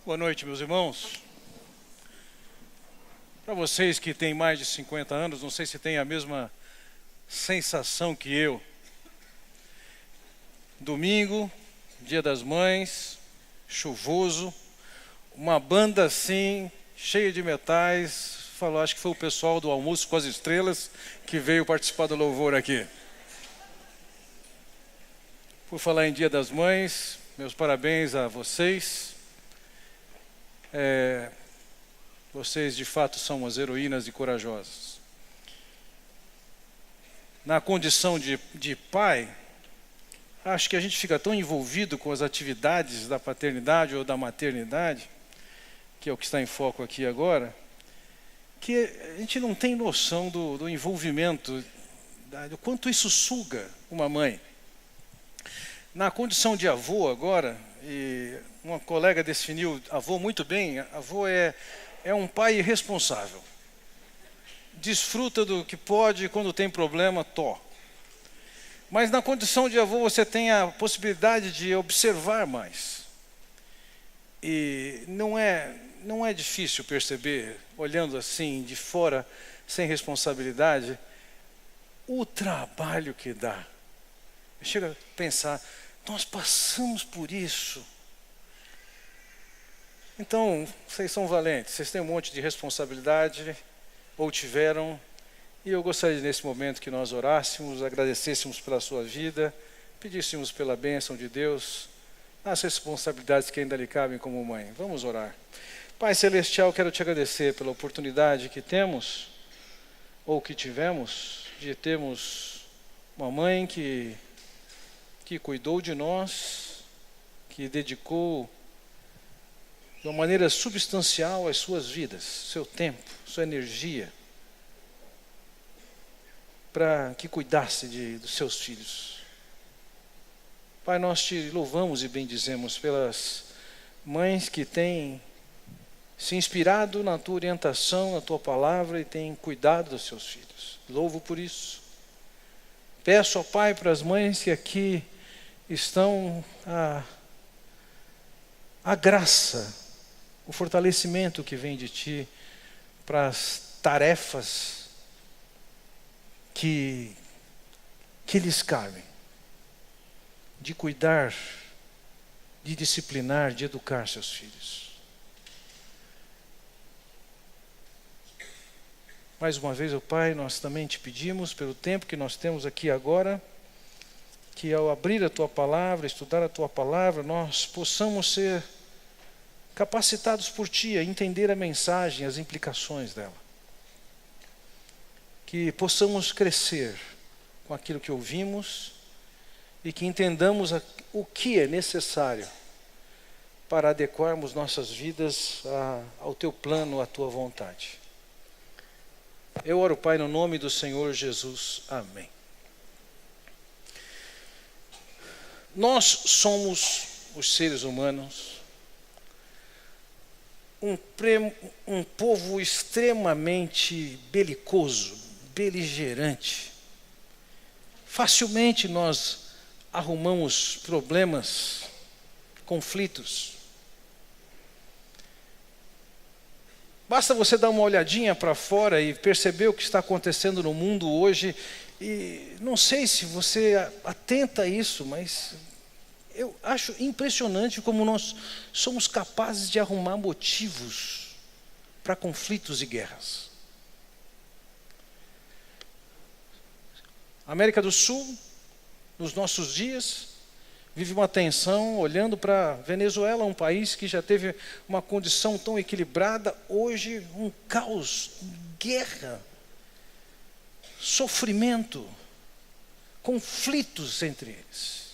Boa noite, meus irmãos. Para vocês que têm mais de 50 anos, não sei se têm a mesma sensação que eu. Domingo, Dia das Mães, chuvoso, uma banda assim, cheia de metais. Falou, acho que foi o pessoal do Almoço com as Estrelas que veio participar do louvor aqui. Por falar em Dia das Mães, meus parabéns a vocês. Vocês de fato são umas heroínas e corajosas. Na condição de pai, acho que a gente fica tão envolvido com as atividades da paternidade ou da maternidade, que é o que está em foco aqui agora, que a gente não tem noção do envolvimento, do quanto isso suga uma mãe. Na condição de avô agora, e uma colega definiu avô muito bem, avô é um pai irresponsável. Desfruta do que pode e quando tem problema, Mas na condição de avô você tem a possibilidade de observar mais. E não é difícil perceber, olhando assim de fora, sem responsabilidade, o trabalho que dá. Chega a pensar, nós passamos por isso. Então, vocês são valentes, vocês têm um monte de responsabilidade, ou tiveram, e eu gostaria nesse momento que nós orássemos, agradecêssemos pela sua vida, pedíssemos pela bênção de Deus, as responsabilidades que ainda lhe cabem como mãe. Vamos orar. Pai Celestial, quero te agradecer pela oportunidade que temos, ou que tivemos, de termos uma mãe que cuidou de nós, que dedicou de uma maneira substancial as suas vidas, seu tempo, sua energia, para que cuidasse dos seus filhos. Pai, nós te louvamos e bendizemos pelas mães que têm se inspirado na tua orientação, na tua palavra e têm cuidado dos seus filhos. Louvo por isso. Peço, ó Pai, para as mães que aqui estão a graça, o fortalecimento que vem de Ti para as tarefas que lhes cabem, de cuidar, de disciplinar, de educar seus filhos. Mais uma vez, ó Pai, nós também te pedimos pelo tempo que nós temos aqui agora, que ao abrir a Tua palavra, estudar a Tua palavra, nós possamos ser capacitados por Ti a entender a mensagem, as implicações dela. Que possamos crescer com aquilo que ouvimos e que entendamos o que é necessário para adequarmos nossas vidas ao Teu plano, à Tua vontade. Eu oro, Pai, no nome do Senhor Jesus. Amém. Nós somos, os seres humanos, um povo extremamente belicoso, beligerante. Facilmente nós arrumamos problemas, conflitos. Basta você dar uma olhadinha para fora e perceber o que está acontecendo no mundo hoje. E não sei se você atenta a isso, mas eu acho impressionante como nós somos capazes de arrumar motivos para conflitos e guerras. A América do Sul, nos nossos dias, vive uma tensão, olhando para Venezuela, um país que já teve uma condição tão equilibrada, hoje um caos, guerra, sofrimento, conflitos entre eles.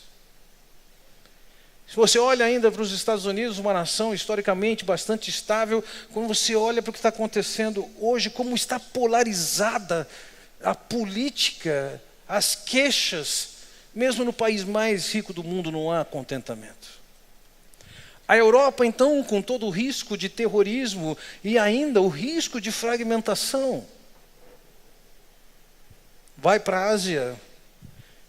Se você olha ainda para os Estados Unidos, uma nação historicamente bastante estável, quando você olha para o que está acontecendo hoje, como está polarizada a política, as queixas, mesmo no país mais rico do mundo não há contentamento. A Europa, então, com todo o risco de terrorismo e ainda o risco de fragmentação, vai para a Ásia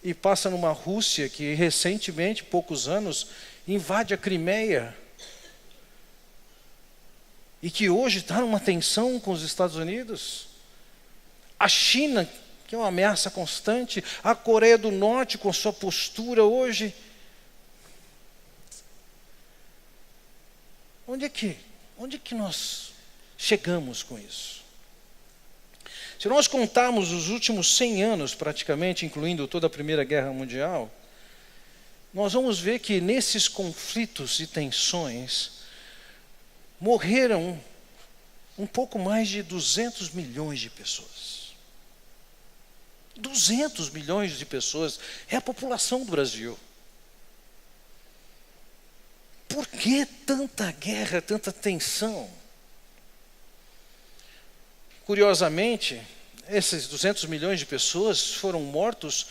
e passa numa Rússia que recentemente, poucos anos, invade a Crimeia. e que hoje está numa tensão com os Estados Unidos, a China, que é uma ameaça constante, a Coreia do Norte com sua postura hoje. Onde é que nós chegamos com isso? Se nós contarmos os últimos 100 anos, praticamente, incluindo toda a Primeira Guerra Mundial, nós vamos ver que nesses conflitos e tensões, morreram um pouco mais de 200 milhões de pessoas. 200 milhões de pessoas é a população do Brasil. Por que tanta guerra, tanta tensão? Curiosamente, esses 200 milhões de pessoas foram mortos,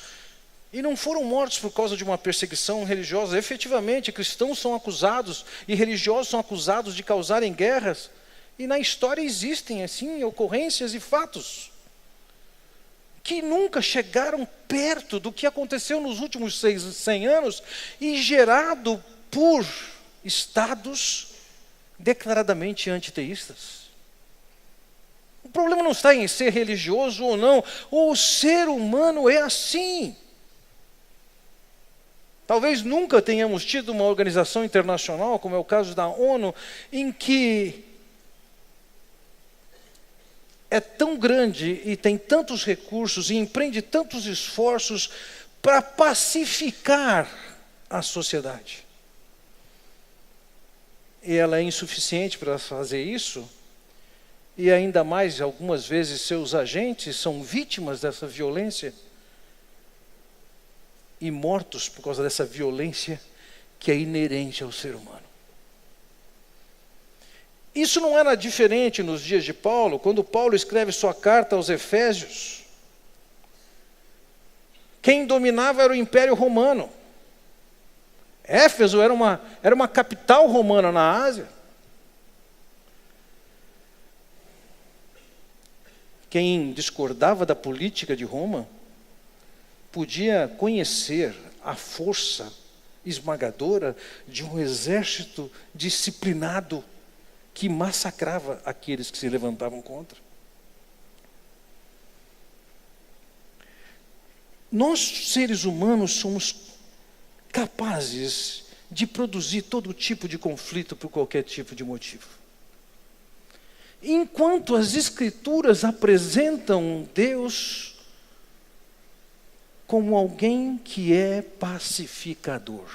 e não foram mortos por causa de uma perseguição religiosa. Efetivamente, cristãos são acusados e religiosos são acusados de causarem guerras, e na história existem assim ocorrências e fatos que nunca chegaram perto do que aconteceu nos últimos 100 anos e gerado por estados declaradamente antiteístas. O problema não está em ser religioso ou não. O ser humano é assim. Talvez nunca tenhamos tido uma organização internacional, como é o caso da ONU, em que é tão grande e tem tantos recursos e empreende tantos esforços para pacificar a sociedade. E ela é insuficiente para fazer isso, e ainda mais, algumas vezes, seus agentes são vítimas dessa violência e mortos por causa dessa violência que é inerente ao ser humano. Isso não era diferente nos dias de Paulo, quando Paulo escreve sua carta aos Efésios. Quem dominava era o Império Romano. Éfeso era uma capital romana na Ásia. Quem discordava da política de Roma podia conhecer a força esmagadora de um exército disciplinado que massacrava aqueles que se levantavam contra. Nós, seres humanos, somos capazes de produzir todo tipo de conflito por qualquer tipo de motivo. Enquanto as Escrituras apresentam Deus como alguém que é pacificador.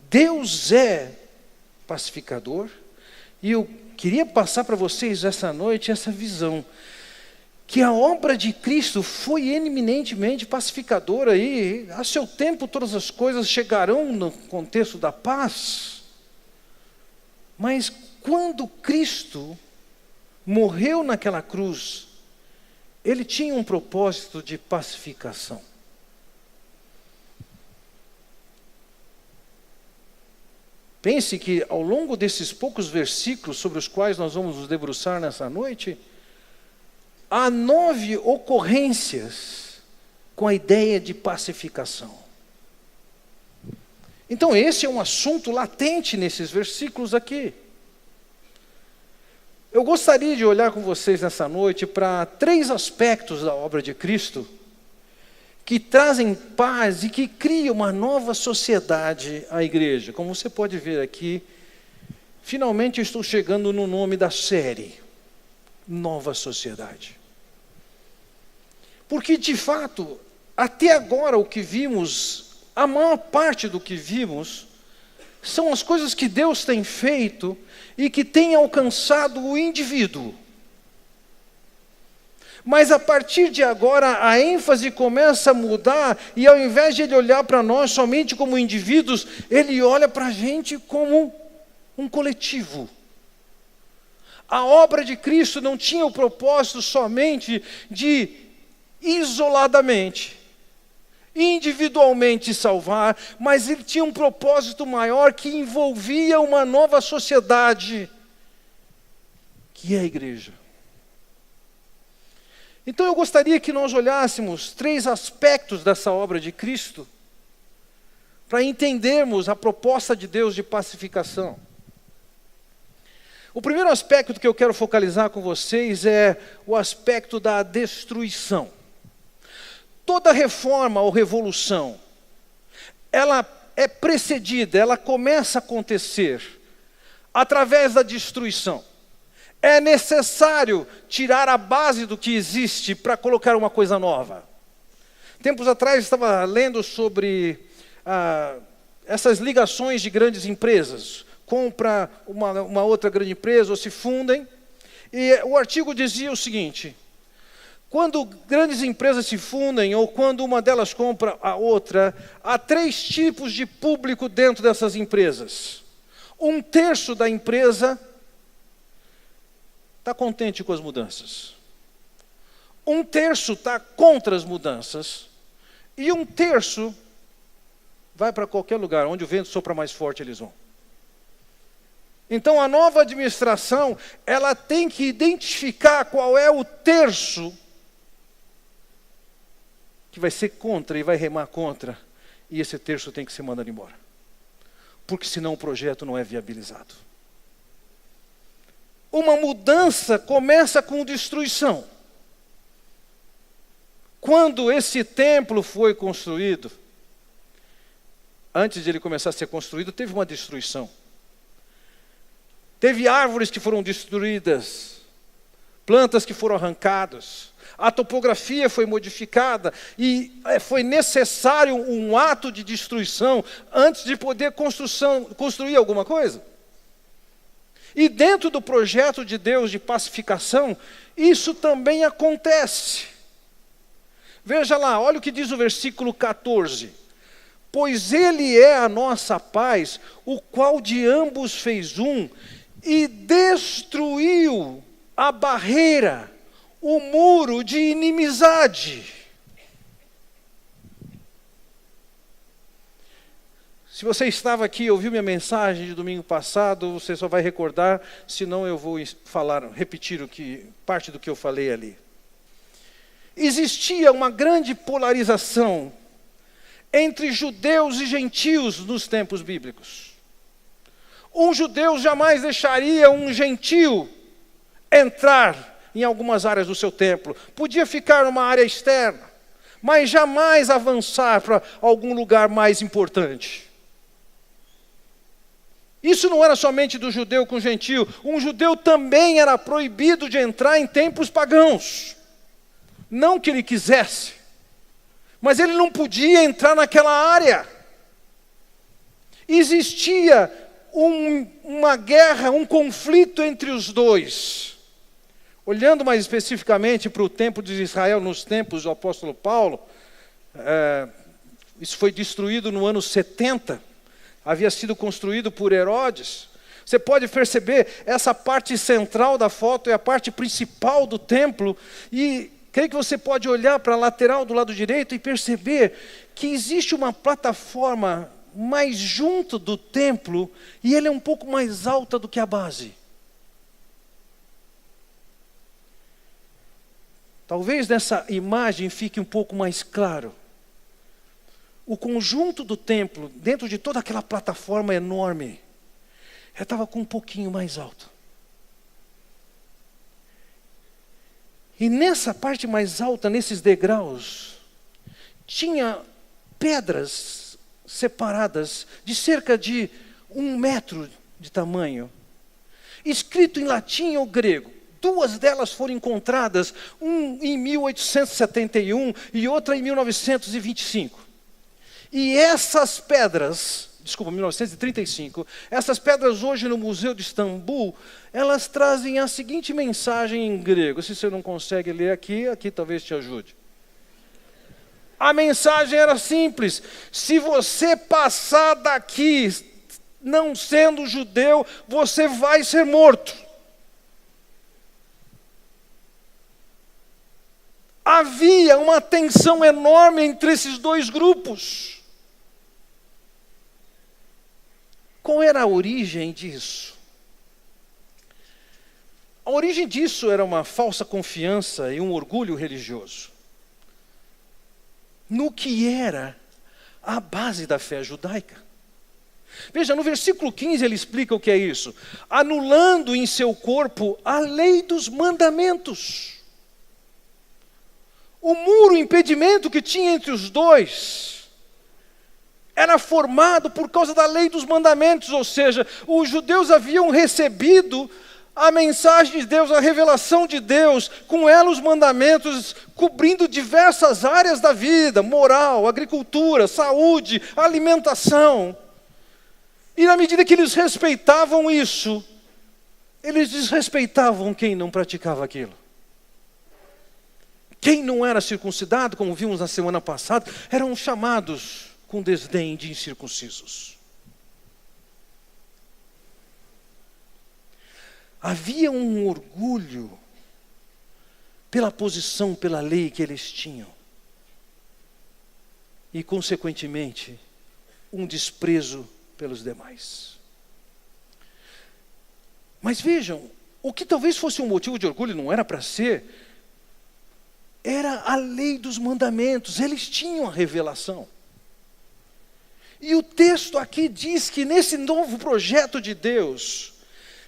Deus é pacificador, e eu queria passar para vocês essa noite essa visão, que a obra de Cristo foi eminentemente pacificadora, e a seu tempo todas as coisas chegarão no contexto da paz, mas quando Cristo morreu naquela cruz, ele tinha um propósito de pacificação. Pense que ao longo desses poucos versículos sobre os quais nós vamos nos debruçar nessa noite, há 9 ocorrências com a ideia de pacificação. Então esse é um assunto latente nesses versículos aqui. Eu gostaria de olhar com vocês nessa noite para 3 aspectos da obra de Cristo que trazem paz e que criam uma nova sociedade à igreja. Como você pode ver aqui, finalmente eu estou chegando no nome da série, Nova Sociedade. Porque, de fato, até agora o que vimos, a maior parte do que vimos, são as coisas que Deus tem feito e que tem alcançado o indivíduo. Mas a partir de agora a ênfase começa a mudar, e ao invés de ele olhar para nós somente como indivíduos, ele olha para a gente como um coletivo. A obra de Cristo não tinha o propósito somente de isoladamente, individualmente salvar, mas ele tinha um propósito maior que envolvia uma nova sociedade, que é a igreja. Então eu gostaria que nós olhássemos 3 aspectos dessa obra de Cristo, para entendermos a proposta de Deus de pacificação. O primeiro aspecto que eu quero focalizar com vocês é o aspecto da destruição. Toda reforma ou revolução, ela é precedida, ela começa a acontecer através da destruição. É necessário tirar a base do que existe para colocar uma coisa nova. Tempos atrás estava lendo sobre essas ligações de grandes empresas. Compra uma outra grande empresa ou se fundem. E o artigo dizia o seguinte: quando grandes empresas se fundem ou quando uma delas compra a outra, há 3 tipos de público dentro dessas empresas. 1/3 da empresa está contente com as mudanças. 1/3 está contra as mudanças. E 1/3 vai para qualquer lugar, onde o vento sopra mais forte eles vão. Então a nova administração, ela tem que identificar qual é o terço que vai ser contra e vai remar contra, e esse terço tem que ser mandado embora. Porque senão o projeto não é viabilizado. Uma mudança começa com destruição. Quando esse templo foi construído, antes de ele começar a ser construído, teve uma destruição. Teve árvores que foram destruídas, plantas que foram arrancadas, a topografia foi modificada e foi necessário um ato de destruição antes de poder construir alguma coisa. E dentro do projeto de Deus de pacificação, isso também acontece. Veja lá, olha o que diz o versículo 14. Pois ele é a nossa paz, o qual de ambos fez um, e destruiu a barreira, o muro de inimizade. Se você estava aqui e ouviu minha mensagem de domingo passado, você só vai recordar, senão eu vou repetir parte do que eu falei ali. Existia uma grande polarização entre judeus e gentios nos tempos bíblicos. Um judeu jamais deixaria um gentio entrar em algumas áreas do seu templo. Podia ficar numa área externa, mas jamais avançar para algum lugar mais importante. Isso não era somente do judeu com o gentio. Um judeu também era proibido de entrar em templos pagãos. Não que ele quisesse, mas ele não podia entrar naquela área. Existia uma guerra, um conflito entre os dois. Olhando mais especificamente para o templo de Israel, nos tempos do apóstolo Paulo, isso foi destruído no ano 70, havia sido construído por Herodes. Você pode perceber, essa parte central da foto é a parte principal do templo, e creio que você pode olhar para a lateral do lado direito e perceber que existe uma plataforma mais junto do templo, e ela é um pouco mais alta do que a base. Talvez nessa imagem fique um pouco mais claro. O conjunto do templo, dentro de toda aquela plataforma enorme, estava com um pouquinho mais alto. E nessa parte mais alta, nesses degraus, tinha pedras separadas de cerca de 1 metro de tamanho, escrito em latim ou grego. 2 delas foram encontradas, uma em 1871 e outra em 1925. E essas pedras, 1935, essas pedras hoje no Museu de Istambul, elas trazem a seguinte mensagem em grego. Se você não consegue ler aqui talvez te ajude. A mensagem era simples: se você passar daqui não sendo judeu, você vai ser morto. Havia uma tensão enorme entre esses 2 grupos. Qual era a origem disso? A origem disso era uma falsa confiança e um orgulho religioso no que era a base da fé judaica. Veja, no versículo 15 ele explica o que é isso. Anulando em seu corpo a lei dos mandamentos. O muro, o impedimento que tinha entre os dois, era formado por causa da lei dos mandamentos, ou seja, os judeus haviam recebido a mensagem de Deus, a revelação de Deus, com ela os mandamentos, cobrindo diversas áreas da vida, moral, agricultura, saúde, alimentação. E na medida que eles respeitavam isso, eles desrespeitavam quem não praticava aquilo. Quem não era circuncidado, como vimos na semana passada, eram chamados com desdém de incircuncisos. Havia um orgulho pela posição, pela lei que eles tinham. E, consequentemente, um desprezo pelos demais. Mas vejam, o que talvez fosse um motivo de orgulho, não era para ser, era a lei dos mandamentos, eles tinham a revelação. E o texto aqui diz que nesse novo projeto de Deus,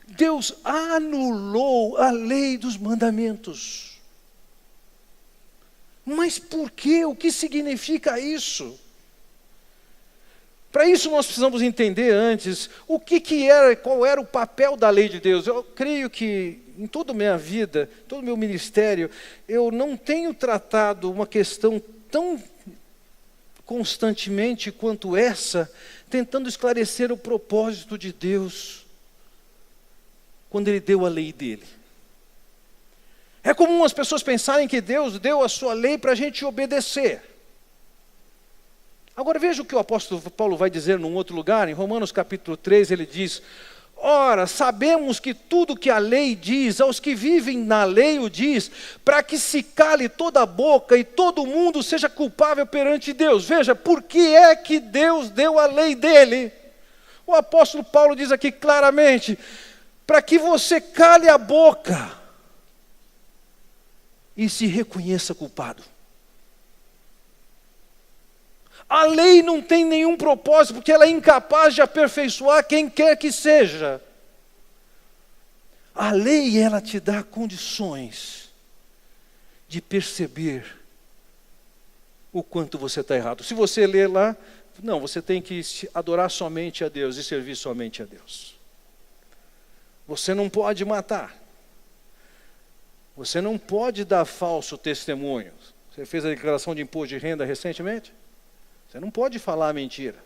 Deus anulou a lei dos mandamentos. Mas por quê? O que significa isso? Para isso nós precisamos entender antes o que era, qual era o papel da lei de Deus. Eu creio que em toda a minha vida, todo o meu ministério, eu não tenho tratado uma questão tão constantemente quanto essa, tentando esclarecer o propósito de Deus quando Ele deu a lei dele. É comum as pessoas pensarem que Deus deu a sua lei para a gente obedecer. Agora veja o que o apóstolo Paulo vai dizer num outro lugar, em Romanos capítulo 3, ele diz: ora, sabemos que tudo que a lei diz, aos que vivem na lei o diz, para que se cale toda a boca e todo mundo seja culpável perante Deus. Veja, por que é que Deus deu a lei dele? O apóstolo Paulo diz aqui claramente, para que você cale a boca e se reconheça culpado. A lei não tem nenhum propósito, porque ela é incapaz de aperfeiçoar quem quer que seja. A lei, ela te dá condições de perceber o quanto você está errado. Se você ler lá, não, você tem que adorar somente a Deus e servir somente a Deus. Você não pode matar. Você não pode dar falso testemunho. Você fez a declaração de imposto de renda recentemente? Você não pode falar mentira.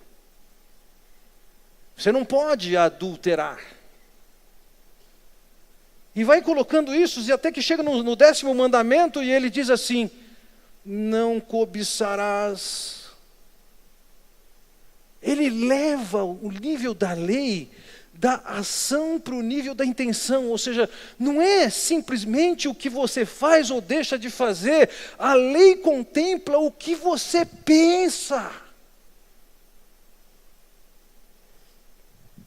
Você não pode adulterar. E vai colocando isso, e até que chega no 10º mandamento, e ele diz assim: não cobiçarás. Ele leva o nível da lei, da ação para o nível da intenção, ou seja, não é simplesmente o que você faz ou deixa de fazer, a lei contempla o que você pensa.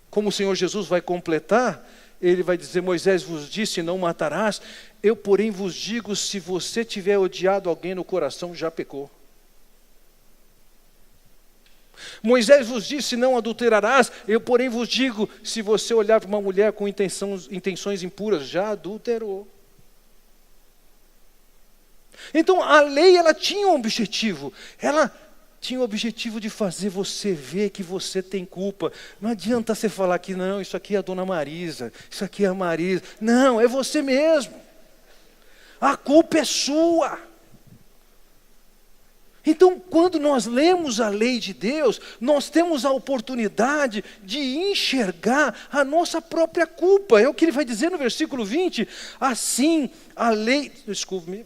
Como o Senhor Jesus vai completar, ele vai dizer: Moisés vos disse, não matarás, eu porém vos digo, se você tiver odiado alguém no coração, já pecou. Moisés vos disse, não adulterarás, eu porém vos digo, se você olhar para uma mulher com intenções impuras, já adulterou. Então a lei, ela tinha um objetivo, ela tinha o objetivo de fazer você ver que você tem culpa. Não adianta você falar que não, isso aqui é a dona Marisa, isso aqui é a Marisa. Não, é você mesmo. A culpa é sua. Então, quando nós lemos a lei de Deus, nós temos a oportunidade de enxergar a nossa própria culpa. É o que ele vai dizer no versículo 20. Assim, a lei... Desculpe-me.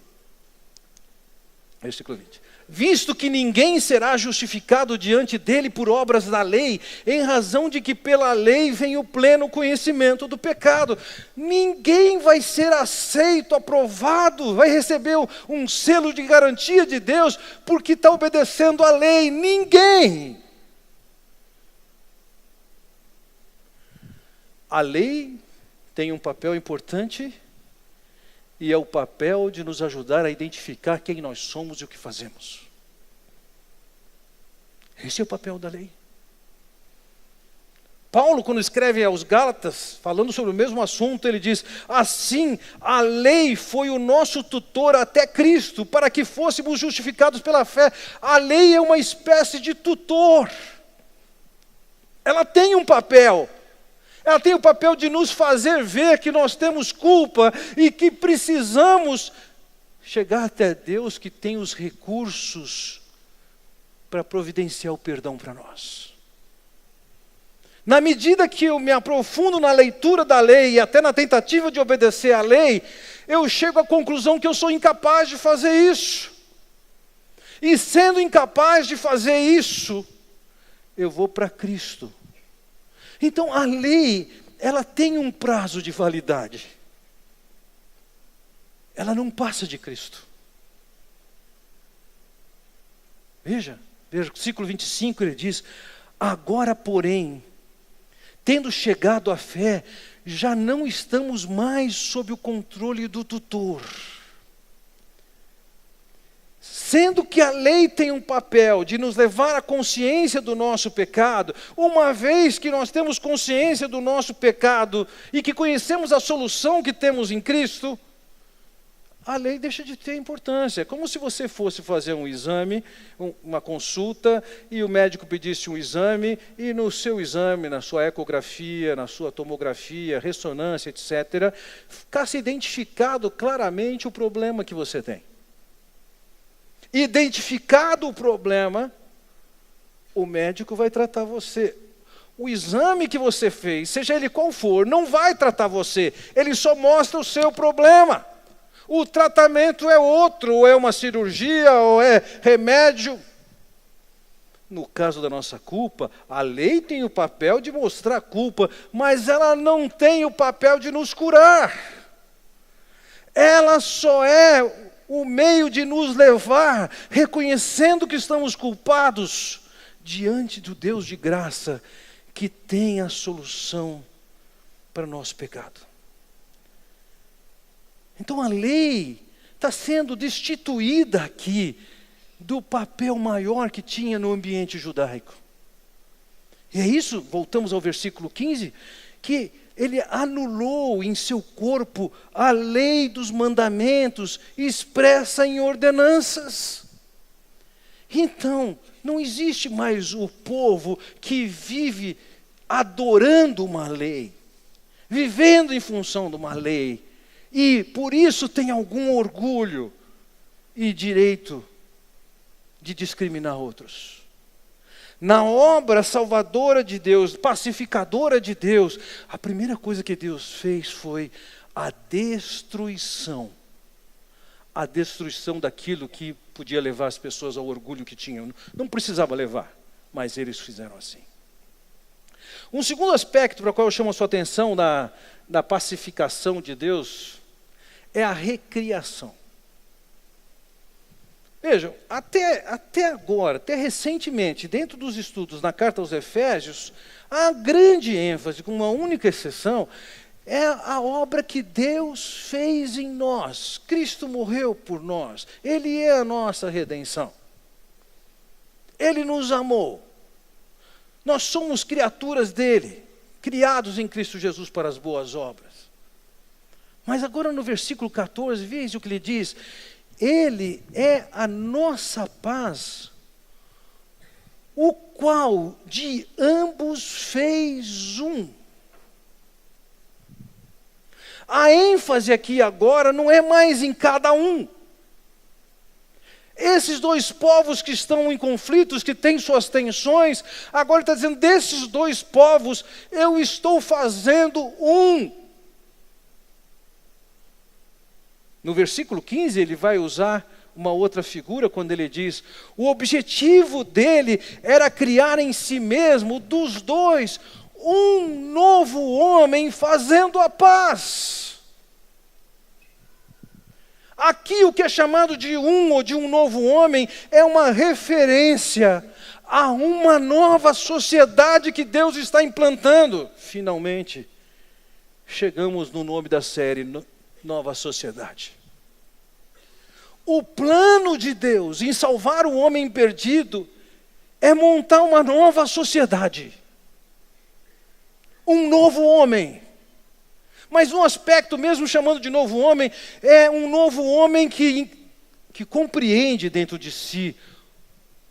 Versículo 20. Visto que ninguém será justificado diante dele por obras da lei, em razão de que pela lei vem o pleno conhecimento do pecado. Ninguém vai ser aceito, aprovado, vai receber um selo de garantia de Deus, porque está obedecendo a lei. Ninguém. A lei tem um papel importante, e é o papel de nos ajudar a identificar quem nós somos e o que fazemos. Esse é o papel da lei. Paulo, quando escreve aos Gálatas, falando sobre o mesmo assunto, ele diz: assim, a lei foi o nosso tutor até Cristo, para que fôssemos justificados pela fé. A lei é uma espécie de tutor. Ela tem um papel. Ela tem o papel de nos fazer ver que nós temos culpa e que precisamos chegar até Deus, que tem os recursos para providenciar o perdão para nós. Na medida que eu me aprofundo na leitura da lei e até na tentativa de obedecer à lei, eu chego à conclusão que eu sou incapaz de fazer isso. E sendo incapaz de fazer isso, eu vou para Cristo. Então a lei, ela tem um prazo de validade. Ela não passa de Cristo. Veja, versículo 25 ele diz: agora porém, tendo chegado à fé, já não estamos mais sob o controle do tutor. Sendo que a lei tem um papel de nos levar à consciência do nosso pecado, uma vez que nós temos consciência do nosso pecado e que conhecemos a solução que temos em Cristo, a lei deixa de ter importância. É como se você fosse fazer um exame, uma consulta, e o médico pedisse um exame, e no seu exame, na sua ecografia, na sua tomografia, ressonância, etc., ficasse identificado claramente o problema que você tem. Identificado o problema, o médico vai tratar você. O exame que você fez, seja ele qual for, não vai tratar você, ele só mostra o seu problema. O tratamento é outro, ou é uma cirurgia, ou é remédio. No caso da nossa culpa, a lei tem o papel de mostrar a culpa, mas ela não tem o papel de nos curar. Ela só é o meio de nos levar, reconhecendo que estamos culpados, diante do Deus de graça, que tem a solução para o nosso pecado. Então a lei está sendo destituída aqui do papel maior que tinha no ambiente judaico. E é isso, voltamos ao versículo 15, que ele anulou em seu corpo a lei dos mandamentos expressa em ordenanças. Então, não existe mais o povo que vive adorando uma lei, vivendo em função de uma lei, e por isso tem algum orgulho e direito de discriminar outros. Na obra salvadora de Deus, pacificadora de Deus, a primeira coisa que Deus fez foi a destruição daquilo que podia levar as pessoas ao orgulho que tinham. Não precisava levar, mas eles fizeram assim. Um segundo aspecto para o qual eu chamo a sua atenção da pacificação de Deus é a recriação. Vejam, até agora, até recentemente, dentro dos estudos na carta aos Efésios, a grande ênfase, com uma única exceção, é a obra que Deus fez em nós. Cristo morreu por nós. Ele é a nossa redenção. Ele nos amou. Nós somos criaturas dele, criados em Cristo Jesus para as boas obras. Mas agora no versículo 14, veja o que ele diz: ele é a nossa paz, o qual de ambos fez um. A ênfase aqui agora não é mais em cada um. Esses dois povos que estão em conflitos, que têm suas tensões, agora ele está dizendo: desses dois povos eu estou fazendo um. No versículo 15 ele vai usar uma outra figura quando ele diz: o objetivo dele era criar em si mesmo, dos dois, um novo homem fazendo a paz. Aqui o que é chamado de um ou de um novo homem é uma referência a uma nova sociedade que Deus está implantando. Finalmente, chegamos no nome da série, Nova Sociedade. O plano de Deus em salvar o homem perdido é montar uma nova sociedade. um novo homem. Mas um aspecto, mesmo chamando de novo homem, é um novo homem que compreende dentro de si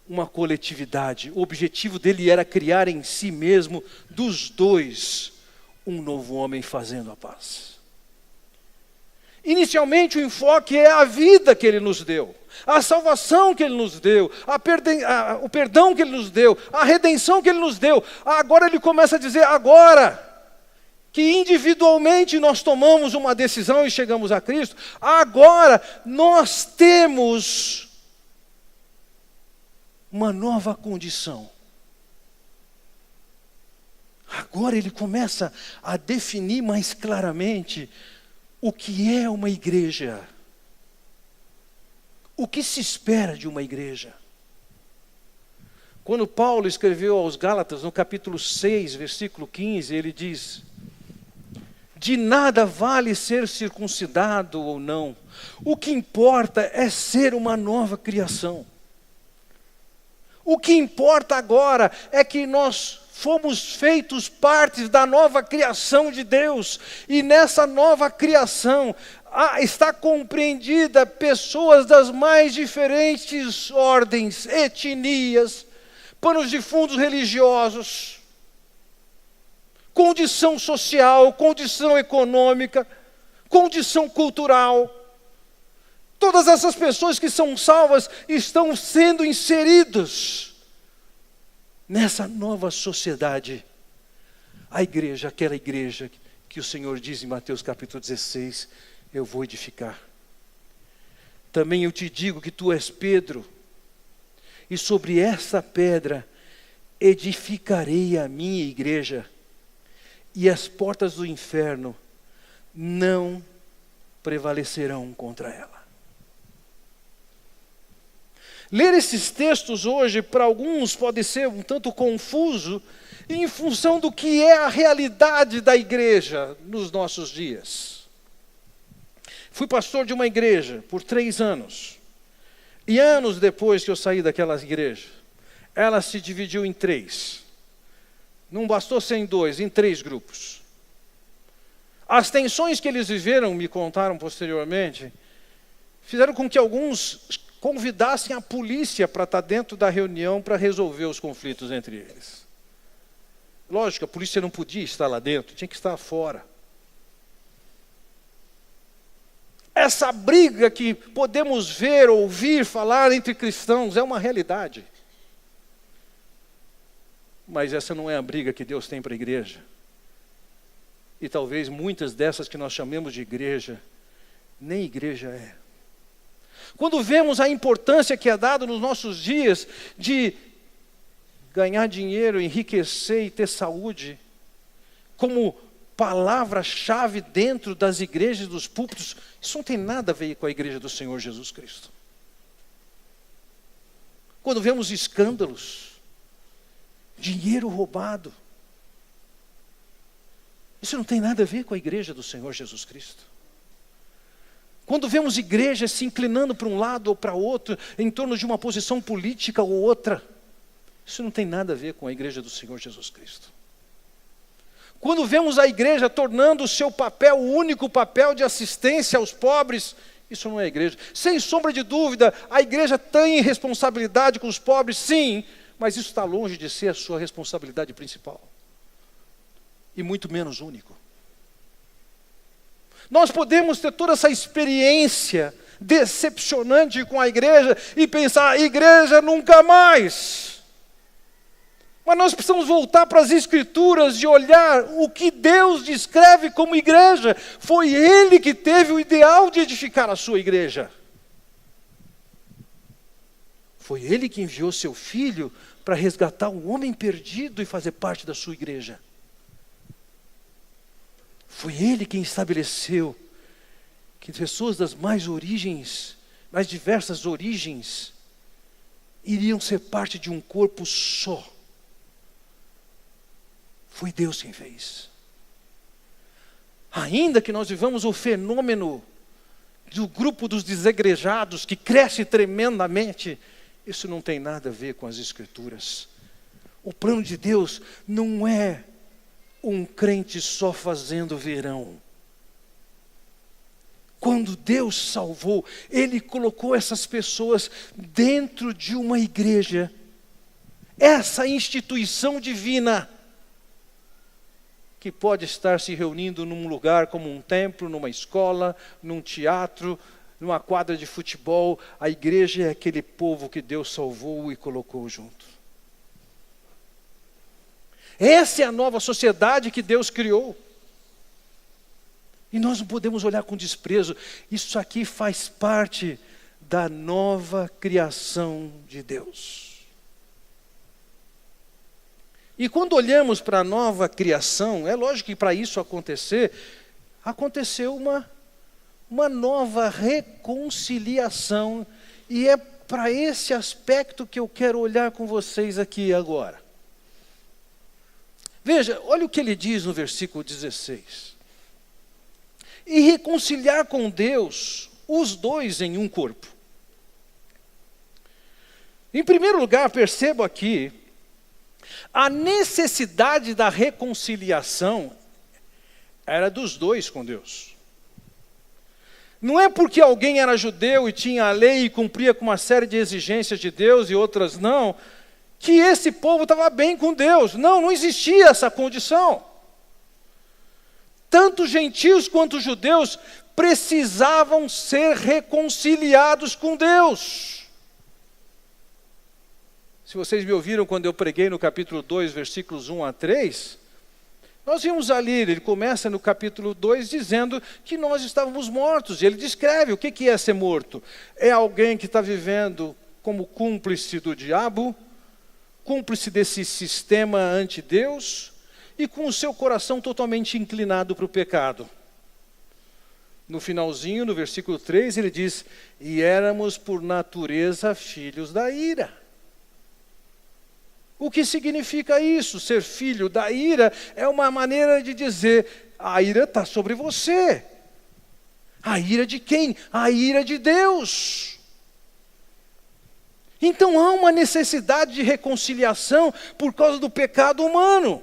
uma coletividade. O objetivo dele era criar em si mesmo, dos dois, um novo homem fazendo a paz. Inicialmente o enfoque é a vida que ele nos deu, a salvação que ele nos deu, o perdão que ele nos deu, a redenção que ele nos deu. Agora ele começa a dizer, agora que individualmente nós tomamos uma decisão e chegamos a Cristo, agora nós temos uma nova condição. Agora ele começa a definir mais claramente o que é uma igreja. O que se espera de uma igreja? Quando Paulo escreveu aos Gálatas, no capítulo 6, versículo 15, ele diz: de nada vale ser circuncidado ou não. O que importa é ser uma nova criação. O que importa agora é que nós fomos feitos partes da nova criação de Deus. E nessa nova criação está compreendida pessoas das mais diferentes ordens, etnias, panos de fundos religiosos, condição social, condição econômica, condição cultural. Todas essas pessoas que são salvas estão sendo inseridos nessa nova sociedade. A igreja, aquela igreja que o Senhor diz em Mateus capítulo 16, eu vou edificar. Também eu te digo que tu és Pedro, e sobre essa pedra edificarei a minha igreja, e as portas do inferno não prevalecerão contra ela. Ler esses textos hoje, para alguns, pode ser um tanto confuso, em função do que é a realidade da igreja nos nossos dias. Fui pastor de uma igreja por 3 anos. E anos depois que eu saí daquela igreja, ela se dividiu em 3. Não bastou ser em 2, em 3 grupos. As tensões que eles viveram, me contaram posteriormente, fizeram com que alguns convidassem a polícia para estar dentro da reunião para resolver os conflitos entre eles. Lógico, a polícia não podia estar lá dentro, tinha que estar fora. Essa briga que podemos ver, ouvir, falar entre cristãos é uma realidade. Mas essa não é a briga que Deus tem para a igreja. E talvez muitas dessas que nós chamemos de igreja, nem igreja é. Quando vemos a importância que é dada nos nossos dias de ganhar dinheiro, enriquecer e ter saúde, como palavra-chave dentro das igrejas, dos púlpitos, isso não tem nada a ver com a igreja do Senhor Jesus Cristo. Quando vemos escândalos, dinheiro roubado, isso não tem nada a ver com a igreja do Senhor Jesus Cristo. Quando vemos igrejas se inclinando para um lado ou para outro, em torno de uma posição política ou outra, isso não tem nada a ver com a igreja do Senhor Jesus Cristo. Quando vemos a igreja tornando o seu papel, o único papel de assistência aos pobres, isso não é igreja. Sem sombra de dúvida, a igreja tem responsabilidade com os pobres, sim, mas isso está longe de ser a sua responsabilidade principal. E muito menos único. Nós podemos ter toda essa experiência decepcionante com a igreja e pensar, igreja nunca mais. Mas nós precisamos voltar para as Escrituras e olhar o que Deus descreve como igreja. Foi Ele que teve o ideal de edificar a sua igreja. Foi Ele que enviou seu Filho para resgatar um homem perdido e fazer parte da sua igreja. Foi Ele quem estabeleceu que pessoas das mais diversas origens, iriam ser parte de um corpo só. Foi Deus quem fez. Ainda que nós vivamos o fenômeno do grupo dos desegrejados, que cresce tremendamente, isso não tem nada a ver com as Escrituras. O plano de Deus não é um crente só fazendo verão. Quando Deus salvou, Ele colocou essas pessoas dentro de uma igreja. Essa instituição divina, que pode estar se reunindo num lugar como um templo, numa escola, num teatro, numa quadra de futebol. A igreja é aquele povo que Deus salvou e colocou junto. Essa é a nova sociedade que Deus criou. E nós não podemos olhar com desprezo. Isso aqui faz parte da nova criação de Deus. E quando olhamos para a nova criação, é lógico que para isso acontecer, aconteceu uma nova reconciliação. E é para esse aspecto que eu quero olhar com vocês aqui agora. Veja, olha o que ele diz no versículo 16. E reconciliar com Deus os dois em um corpo. Em primeiro lugar, percebo aqui, a necessidade da reconciliação era dos dois com Deus. Não é porque alguém era judeu e tinha a lei e cumpria com uma série de exigências de Deus e outras não, que esse povo estava bem com Deus. Não existia essa condição. Tanto gentios quanto judeus precisavam ser reconciliados com Deus. Se vocês me ouviram quando eu preguei no capítulo 2, versículos 1 a 3, nós vimos ali, ele começa no capítulo 2 dizendo que nós estávamos mortos. E ele descreve o que é ser morto. É alguém que está vivendo como cúmplice do diabo, cúmplice desse sistema anti-Deus, e com o seu coração totalmente inclinado para o pecado. No finalzinho, no versículo 3, ele diz, e éramos por natureza filhos da ira. O que significa isso? Ser filho da ira é uma maneira de dizer, a ira está sobre você. A ira de quem? A ira de Deus. Então há uma necessidade de reconciliação por causa do pecado humano.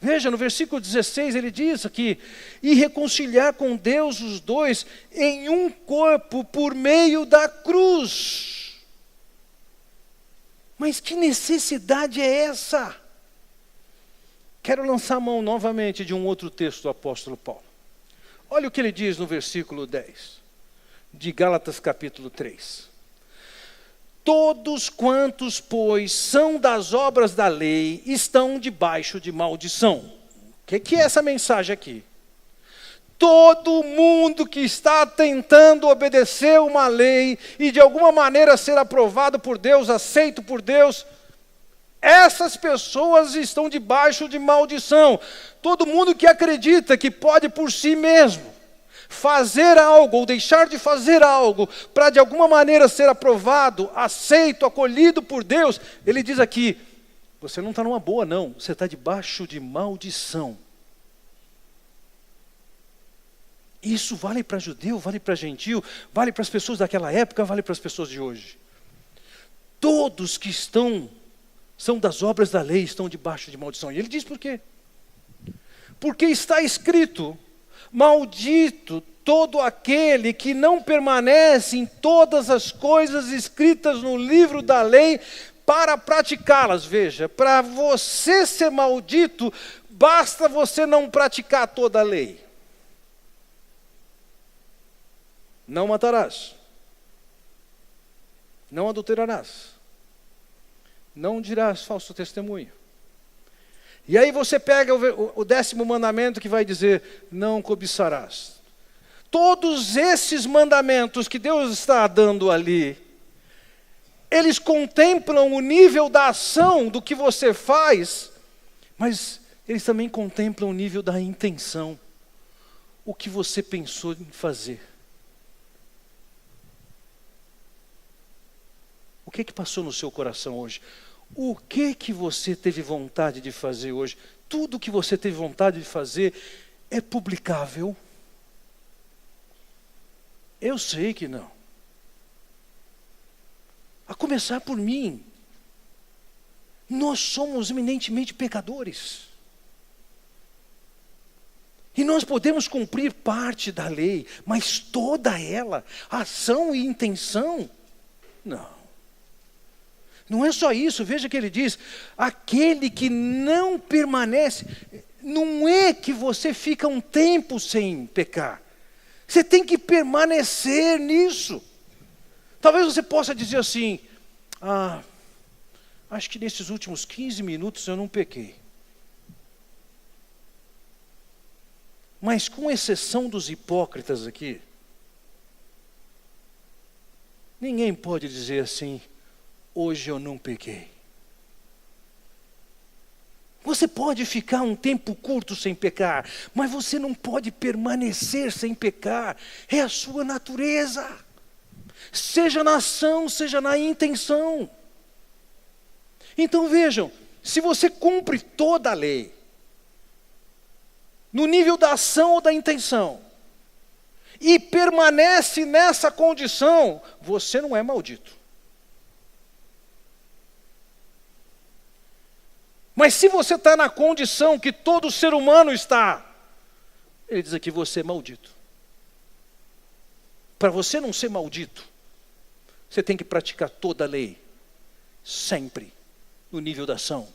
Veja, no versículo 16 ele diz aqui, e reconciliar com Deus os dois em um corpo por meio da cruz. Mas que necessidade é essa? Quero lançar a mão novamente de um outro texto do apóstolo Paulo. Olha o que ele diz no versículo 10, de Gálatas capítulo 3. Todos quantos, pois, são das obras da lei, estão debaixo de maldição. O que é essa mensagem aqui? Todo mundo que está tentando obedecer uma lei e de alguma maneira ser aprovado por Deus, aceito por Deus, essas pessoas estão debaixo de maldição. Todo mundo que acredita que pode por si mesmo fazer algo ou deixar de fazer algo para de alguma maneira ser aprovado, aceito, acolhido por Deus, ele diz aqui, você não está numa boa não, você está debaixo de maldição. Isso vale para judeu, vale para gentil, vale para as pessoas daquela época, vale para as pessoas de hoje. Todos que são das obras da lei, estão debaixo de maldição. E ele diz por quê? Porque está escrito, maldito todo aquele que não permanece em todas as coisas escritas no livro da lei para praticá-las. Veja, para você ser maldito, basta você não praticar toda a lei. Não matarás. Não adulterarás. Não dirás falso testemunho. E aí você pega o 10º mandamento que vai dizer, não cobiçarás. Todos esses mandamentos que Deus está dando ali, eles contemplam o nível da ação do que você faz, mas eles também contemplam o nível da intenção. O que você pensou em fazer. O que passou no seu coração hoje? O que você teve vontade de fazer hoje? Tudo que você teve vontade de fazer é publicável? Eu sei que não. A começar por mim. nós somos eminentemente pecadores. E nós podemos cumprir parte da lei, mas toda ela, ação e intenção, não. Não é só isso, veja que ele diz, aquele que não permanece, não é que você fica um tempo sem pecar. Você tem que permanecer nisso. Talvez você possa dizer assim, acho que nesses últimos 15 minutos eu não pequei. Mas com exceção dos hipócritas aqui, ninguém pode dizer assim, hoje eu não pequei. Você pode ficar um tempo curto sem pecar, mas você não pode permanecer sem pecar. É a sua natureza. Seja na ação, seja na intenção. Então vejam, se você cumpre toda a lei, no nível da ação ou da intenção, e permanece nessa condição, você não é maldito. Mas se você está na condição que todo ser humano está, ele diz aqui, você é maldito. Para você não ser maldito, você tem que praticar toda a lei, sempre, no nível da ação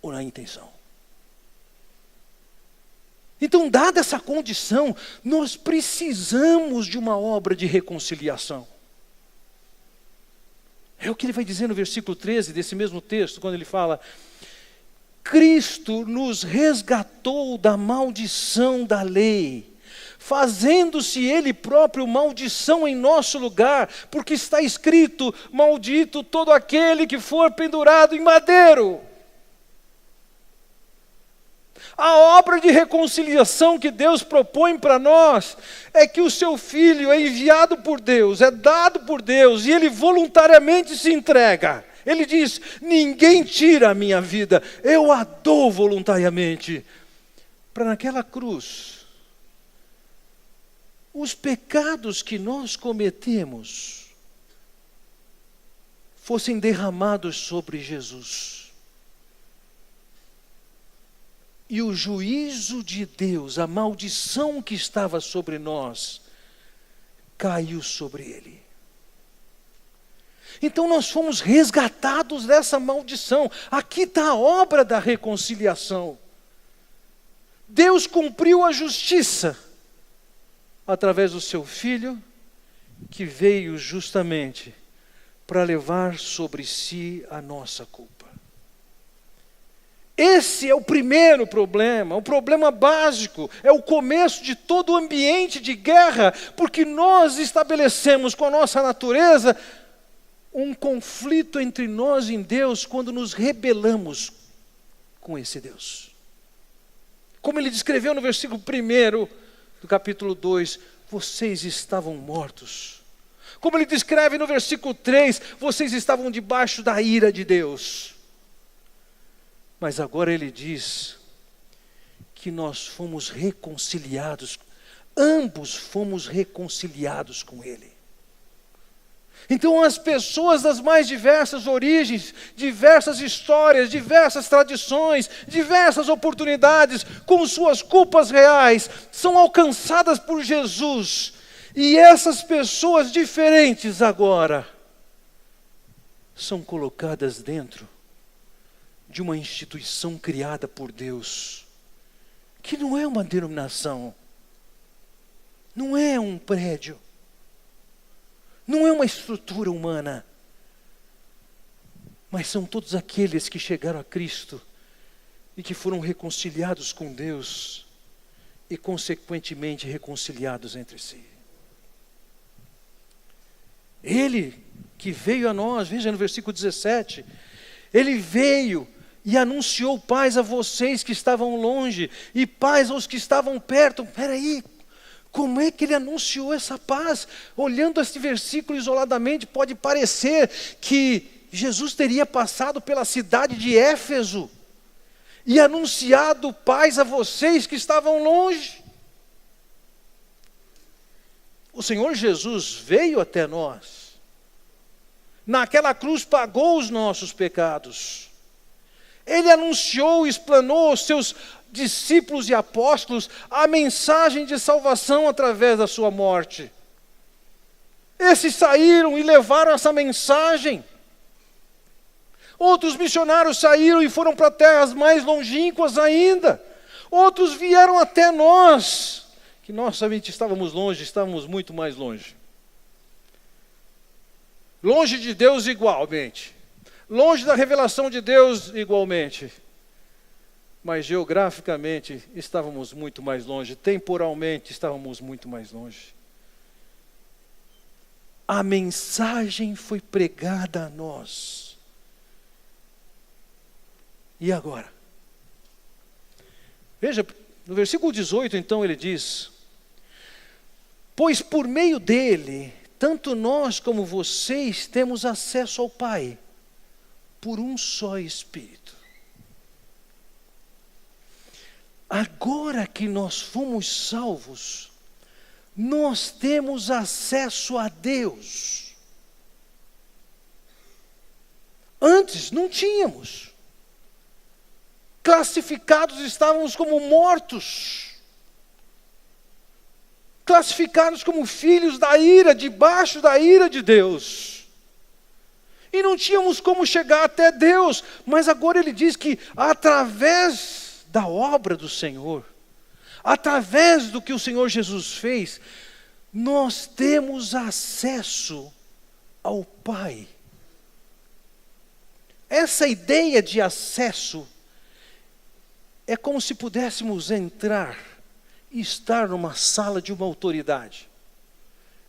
ou na intenção. Então, dada essa condição, nós precisamos de uma obra de reconciliação. É o que ele vai dizer no versículo 13 desse mesmo texto, quando ele fala, Cristo nos resgatou da maldição da lei, fazendo-se Ele próprio maldição em nosso lugar, porque está escrito, maldito todo aquele que for pendurado em madeiro. A obra de reconciliação que Deus propõe para nós é que o seu Filho é enviado por Deus, é dado por Deus, e Ele voluntariamente se entrega. Ele diz, ninguém tira a minha vida, eu a dou voluntariamente. Para naquela cruz, os pecados que nós cometemos fossem derramados sobre Jesus. E o juízo de Deus, a maldição que estava sobre nós, caiu sobre Ele. Então nós fomos resgatados dessa maldição. Aqui está a obra da reconciliação. Deus cumpriu a justiça através do seu Filho, que veio justamente para levar sobre si a nossa culpa. Esse é o primeiro problema, o problema básico, é o começo de todo o ambiente de guerra, porque nós estabelecemos com a nossa natureza um conflito entre nós e Deus quando nos rebelamos com esse Deus. Como ele descreveu no versículo 1 do capítulo 2, vocês estavam mortos. Como ele descreve no versículo 3, vocês estavam debaixo da ira de Deus. Mas agora ele diz que nós fomos reconciliados, ambos fomos reconciliados com Ele. Então as pessoas das mais diversas origens, diversas histórias, diversas tradições, diversas oportunidades, com suas culpas reais, são alcançadas por Jesus. E essas pessoas diferentes agora são colocadas dentro de uma instituição criada por Deus, que não é uma denominação, não é um prédio, não é uma estrutura humana, mas são todos aqueles que chegaram a Cristo e que foram reconciliados com Deus e consequentemente reconciliados entre si. Ele que veio a nós, veja no versículo 17, Ele veio e anunciou paz a vocês que estavam longe e paz aos que estavam perto. Espera aí, como é que ele anunciou essa paz? Olhando este versículo isoladamente, pode parecer que Jesus teria passado pela cidade de Éfeso e anunciado paz a vocês que estavam longe. O Senhor Jesus veio até nós. Naquela cruz pagou os nossos pecados. Ele anunciou e explanou aos seus discípulos e apóstolos a mensagem de salvação através da sua morte. Esses saíram e levaram essa mensagem. Outros missionários saíram e foram para terras mais longínquas ainda. Outros vieram até nós, que nós somente estávamos longe, estávamos muito mais longe. Longe de Deus igualmente. Longe da revelação de Deus igualmente. Mas geograficamente estávamos muito mais longe. Temporalmente estávamos muito mais longe. A mensagem foi pregada a nós. E agora? Veja, no versículo 18, então, ele diz: pois por meio dele, tanto nós como vocês temos acesso ao Pai, por um só Espírito. Agora que nós fomos salvos, nós temos acesso a Deus. Antes não tínhamos. Classificados estávamos como mortos. Classificados como filhos da ira, debaixo da ira de Deus. E não tínhamos como chegar até Deus. Mas agora ele diz que através da obra do Senhor, através do que o Senhor Jesus fez, nós temos acesso ao Pai. Essa ideia de acesso é como se pudéssemos entrar e estar numa sala de uma autoridade.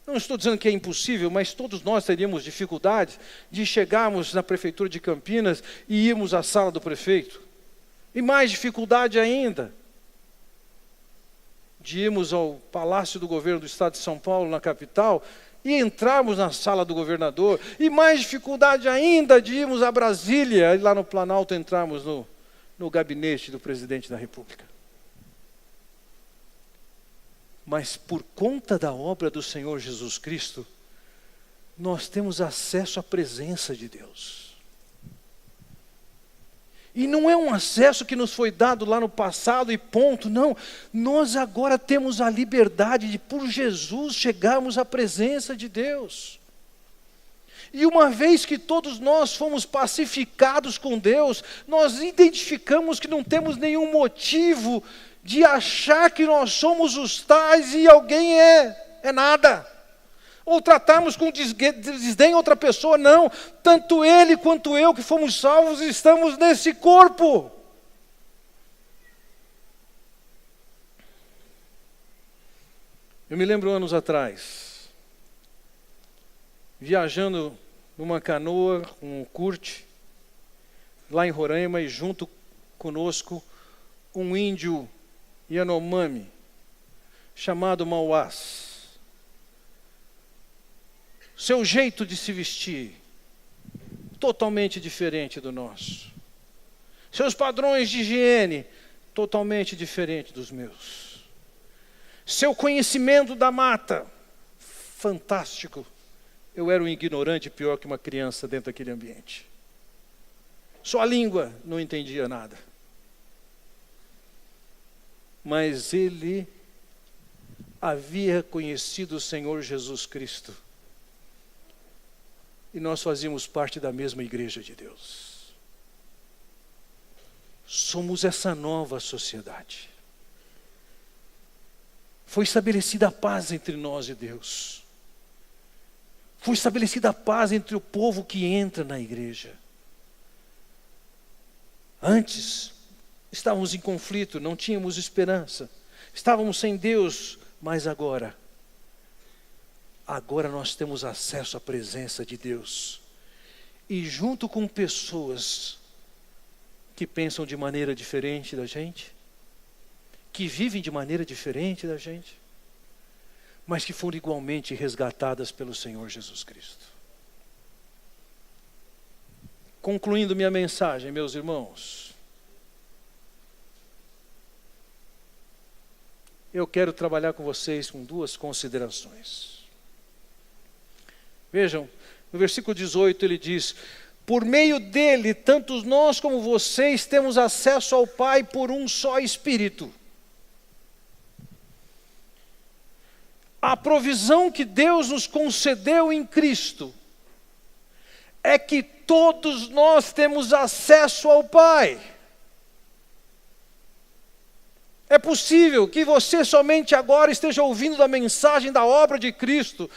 Não estou dizendo que é impossível, mas todos nós teríamos dificuldade de chegarmos na prefeitura de Campinas e irmos à sala do prefeito. E mais dificuldade ainda de irmos ao Palácio do Governo do Estado de São Paulo, na capital, e entrarmos na sala do governador. E mais dificuldade ainda de irmos a Brasília e lá no Planalto entrarmos no gabinete do presidente da República. Mas por conta da obra do Senhor Jesus Cristo, nós temos acesso à presença de Deus. E não é um acesso que nos foi dado lá no passado e ponto, não. Nós agora temos a liberdade de, por Jesus, chegarmos à presença de Deus. E uma vez que todos nós fomos pacificados com Deus, nós identificamos que não temos nenhum motivo de achar que nós somos os tais e alguém é nada. Ou tratarmos com desdém outra pessoa, não. Tanto ele quanto eu que fomos salvos estamos nesse corpo. Eu me lembro anos atrás, viajando numa canoa com o Kurt, lá em Roraima, e junto conosco um índio Yanomami, chamado Mauás. Seu jeito de se vestir, totalmente diferente do nosso. Seus padrões de higiene, totalmente diferente dos meus. Seu conhecimento da mata, fantástico. Eu era um ignorante pior que uma criança dentro daquele ambiente. Sua língua, não entendia nada. Mas ele havia conhecido o Senhor Jesus Cristo. E nós fazíamos parte da mesma igreja de Deus. Somos essa nova sociedade. Foi estabelecida a paz entre nós e Deus. Foi estabelecida a paz entre o povo que entra na igreja. Antes, estávamos em conflito, não tínhamos esperança. Estávamos sem Deus, mas agora nós temos acesso à presença de Deus. E junto com pessoas que pensam de maneira diferente da gente, que vivem de maneira diferente da gente, mas que foram igualmente resgatadas pelo Senhor Jesus Cristo. Concluindo minha mensagem, meus irmãos, eu quero trabalhar com vocês com duas considerações. Vejam, no versículo 18 ele diz: Por meio dele, tanto nós como vocês temos acesso ao Pai por um só Espírito. A provisão que Deus nos concedeu em Cristo é que todos nós temos acesso ao Pai. É possível que você somente agora esteja ouvindo da mensagem da obra de Cristo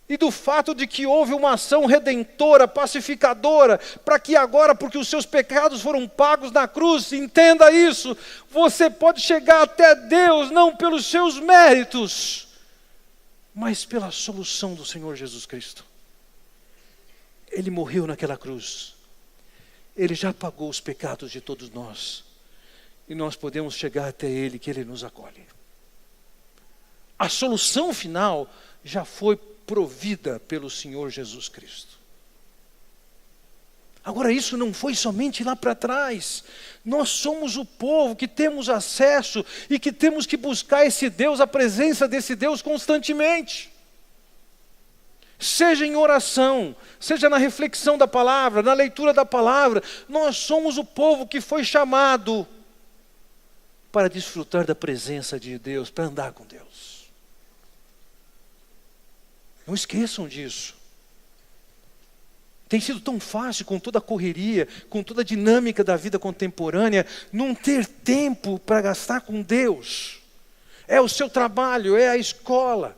e do fato de que houve uma ação redentora, pacificadora, para que agora, porque os seus pecados foram pagos na cruz, entenda isso, você pode chegar até Deus não pelos seus méritos, mas pela solução do Senhor Jesus Cristo. Ele morreu naquela cruz. Ele já pagou os pecados de todos nós. E nós podemos chegar até Ele, que Ele nos acolhe. A solução final já foi provida pelo Senhor Jesus Cristo. Agora, isso não foi somente lá para trás. Nós somos o povo que temos acesso e que temos que buscar esse Deus, a presença desse Deus constantemente. Seja em oração, seja na reflexão da palavra, na leitura da palavra, nós somos o povo que foi chamado para desfrutar da presença de Deus, para andar com Deus. Não esqueçam disso. Tem sido tão fácil, com toda a correria, com toda a dinâmica da vida contemporânea, não ter tempo para gastar com Deus. É o seu trabalho, é a escola,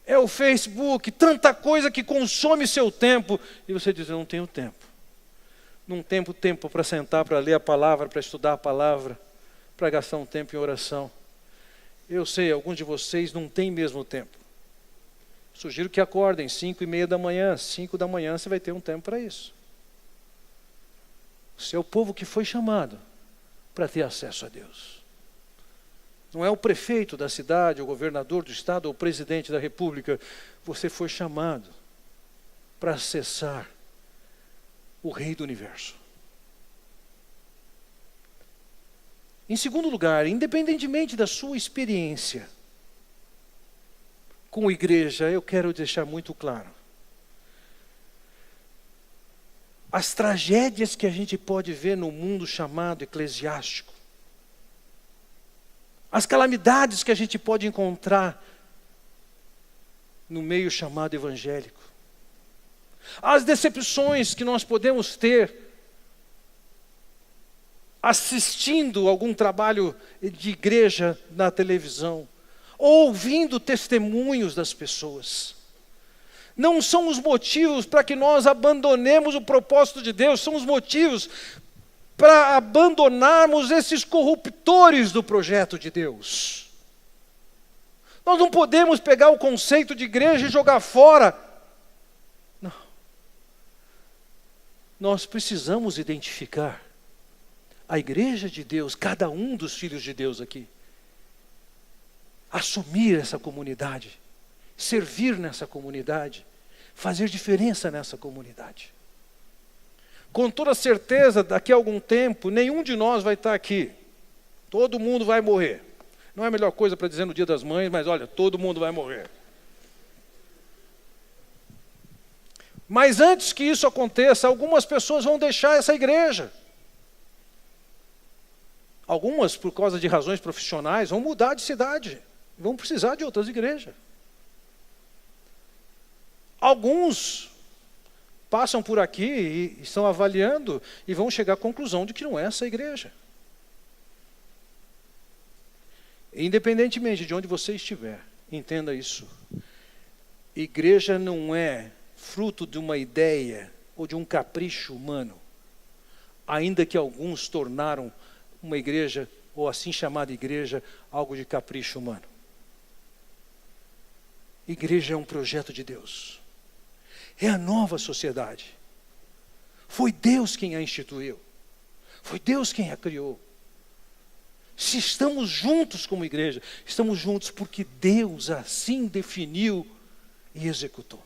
é o Facebook, tanta coisa que consome seu tempo. E você diz, eu não tenho tempo. Não tenho tempo para sentar, para ler a palavra, para estudar a palavra, para gastar um tempo em oração. Eu sei, alguns de vocês não têm mesmo tempo. Sugiro que acordem 5:30 da manhã, 5 da manhã você vai ter um tempo para isso. Você é o povo que foi chamado para ter acesso a Deus. Não é o prefeito da cidade, o governador do estado, ou o presidente da república. Você foi chamado para acessar o Rei do Universo. Em segundo lugar, independentemente da sua experiência com a igreja, eu quero deixar muito claro. As tragédias que a gente pode ver no mundo chamado eclesiástico, as calamidades que a gente pode encontrar no meio chamado evangélico, as decepções que nós podemos ter assistindo algum trabalho de igreja na televisão, ouvindo testemunhos das pessoas, não são os motivos para que nós abandonemos o propósito de Deus, são os motivos para abandonarmos esses corruptores do projeto de Deus. Nós não podemos pegar o conceito de igreja e jogar fora. Não. Nós precisamos identificar a igreja de Deus, cada um dos filhos de Deus aqui. Assumir essa comunidade, servir nessa comunidade, fazer diferença nessa comunidade. Com toda certeza, daqui a algum tempo, nenhum de nós vai estar aqui. Todo mundo vai morrer. Não é a melhor coisa para dizer no Dia das Mães, mas olha, todo mundo vai morrer. Mas antes que isso aconteça, algumas pessoas vão deixar essa igreja. Algumas, por causa de razões profissionais, vão mudar de cidade. Vão precisar de outras igrejas. Alguns passam por aqui e estão avaliando e vão chegar à conclusão de que não é essa igreja. Independentemente de onde você estiver, entenda isso. Igreja não é fruto de uma ideia ou de um capricho humano, ainda que alguns tornaram uma igreja, ou assim chamada igreja, algo de capricho humano. Igreja é um projeto de Deus. É a nova sociedade. Foi Deus quem a instituiu. Foi Deus quem a criou. Se estamos juntos como igreja, estamos juntos porque Deus assim definiu e executou.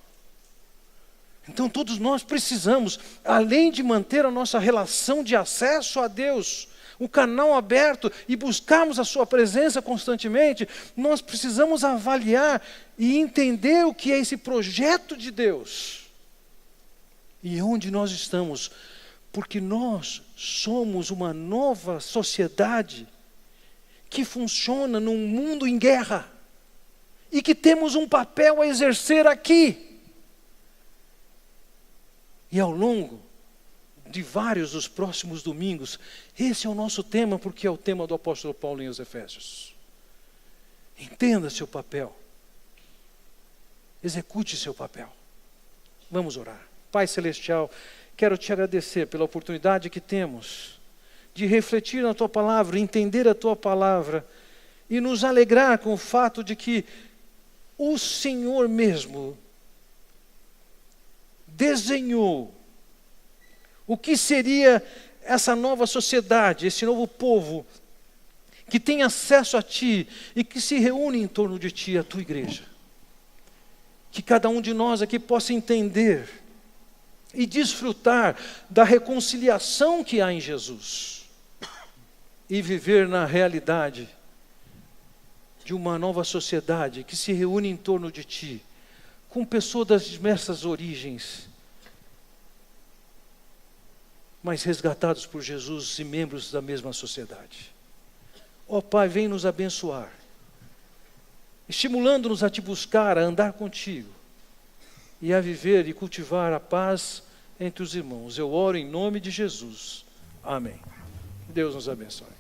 Então todos nós precisamos, além de manter a nossa relação de acesso a Deus, o canal aberto e buscarmos a sua presença constantemente, nós precisamos avaliar e entender o que é esse projeto de Deus E onde nós estamos? Porque nós somos uma nova sociedade que funciona num mundo em guerra e que temos um papel a exercer aqui. E ao longo de vários dos próximos domingos, esse é o nosso tema, porque é o tema do apóstolo Paulo em os Efésios. Entenda seu papel. Execute seu papel. Vamos orar. Pai Celestial, quero te agradecer pela oportunidade que temos de refletir na Tua Palavra, entender a Tua Palavra e nos alegrar com o fato de que o Senhor mesmo desenhou o que seria essa nova sociedade, esse novo povo que tem acesso a Ti e que se reúne em torno de Ti, a Tua igreja. Que cada um de nós aqui possa entender e desfrutar da reconciliação que há em Jesus e viver na realidade de uma nova sociedade que se reúne em torno de Ti, com pessoas das diversas origens, mas resgatados por Jesus e membros da mesma sociedade. Ó Pai, vem nos abençoar, estimulando-nos a Te buscar, a andar contigo e a viver e cultivar a paz entre os irmãos. Eu oro em nome de Jesus. Amém. Deus nos abençoe.